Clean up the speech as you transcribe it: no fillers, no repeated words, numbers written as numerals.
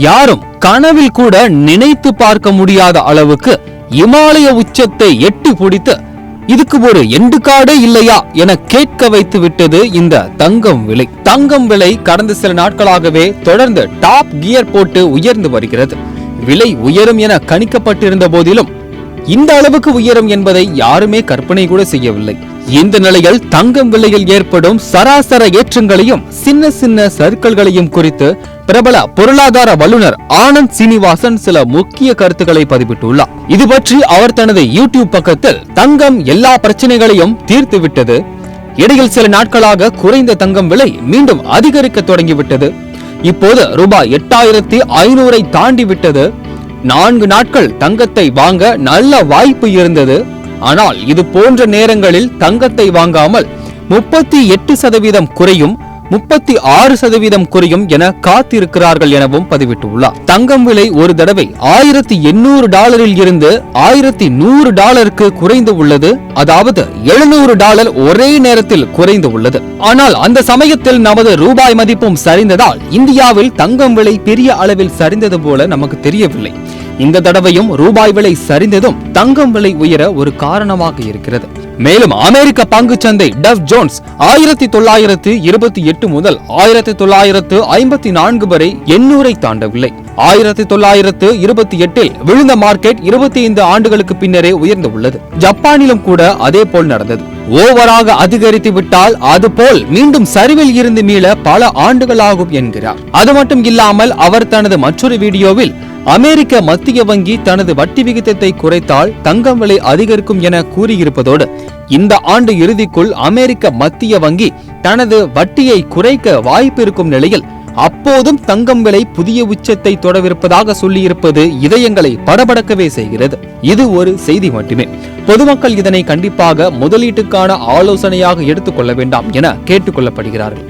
யாரும் கனவில் கூட நினைத்து பார்க்க முடியாத அளவுக்கு இமாலய உச்சத்தை எட்டி பிடித்து இதுக்கு ஒரு எண்டு காடே இல்லையா என கேட்க வைத்து விட்டது இந்த தங்கம் விலை. தங்கம் விலை கடந்த சில நாட்களாகவே தொடர்ந்து டாப் கியர் போட்டு உயர்ந்து வருகிறது. விலை உயரும் என கணிக்கப்பட்டிருந்த போதிலும் இந்த அளவுக்கு உயரும் என்பதை யாருமே கற்பனை கூட செய்யவில்லை. இந்த நிலையில் தங்கம் விலையில் ஏற்படும் சராசர ஏற்றங்களையும் சின்ன சின்ன சர்க்கிள்களையும் குறித்து பிரபல பொருளாதார வல்லுநர் ஆனந்த் சீனிவாசன் சில முக்கிய கருத்துக்களை பதிவிட்டுள்ளார். இது பற்றி அவர் தனது யூடியூப் பக்கத்தில் தங்கம் எல்லா பிரச்சனைகளையும் தீர்த்து விட்டது, இடையில் சில நாட்களாக குறைந்த தங்கம் விலை மீண்டும் அதிகரிக்க தொடங்கிவிட்டது, இப்போது ரூபாய் 8500 தாண்டி விட்டது, 4 நாட்கள் தங்கத்தை வாங்க நல்ல வாய்ப்பு இருந்தது, ஆனால் இது போன்ற நேரங்களில் தங்கத்தை வாங்காமல் 38% குறையும், 36% குறையும் என காத்திருக்கிறார்கள் எனவும் பதிவிட்டுள்ளார். தங்கம் விலை ஒரு தடவை $1800 இருந்து $1100 குறைந்து உள்ளது, அதாவது $700 ஒரே நேரத்தில் குறைந்து உள்ளது. ஆனால் அந்த சமயத்தில் நமது ரூபாய் மதிப்பும் சரிந்ததால் இந்தியாவில் தங்கம் விலை பெரிய அளவில் சரிந்தது போல நமக்கு தெரியவில்லை. இந்த தடவையும் ரூபாய் விலை சரிந்ததும் தங்கம் விலை உயர ஒரு காரணமாக இருக்கிறது. மேலும் அமெரிக்க பங்குச்சந்தை டவ் ஜோன்ஸ் 1928 முதல் 1954 வரை 800 தாண்டவில்லை. 1928 விழுந்த மார்க்கெட் 25 ஆண்டுகளுக்கு பின்னரே உயர்ந்து உள்ளது. ஜப்பானிலும் கூட அதே போல் நடந்தது. ஓவராக அதிகரித்து விட்டால் அது போல் மீண்டும் சரிவில் இருந்து மீள பல ஆண்டுகள் ஆகும் என்கிறார். அது மட்டும் இல்லாமல் அவர் தனது மற்றொரு வீடியோவில் அமெரிக்க மத்திய வங்கி தனது வட்டி விகிதத்தை குறைத்தால் தங்கம் விலை அதிகரிக்கும் என கூறியிருப்பதோடு இந்த ஆண்டு இறுதிக்குள் அமெரிக்க மத்திய வங்கி தனது வட்டியை குறைக்க வாய்ப்பு இருக்கும் நிலையில் அப்போதும் தங்கம் விலை புதிய உச்சத்தை தொடவிருப்பதாக சொல்லியிருப்பது இதயங்களை படபடக்கவே செய்கிறது. இது ஒரு செய்தி மட்டுமே. பொதுமக்கள் இதனை கண்டிப்பாக முதலீட்டுக்கான ஆலோசனையாக எடுத்துக்கொள்ள வேண்டாம் என கேட்டுக்கொள்ளப்படுகிறார்கள்.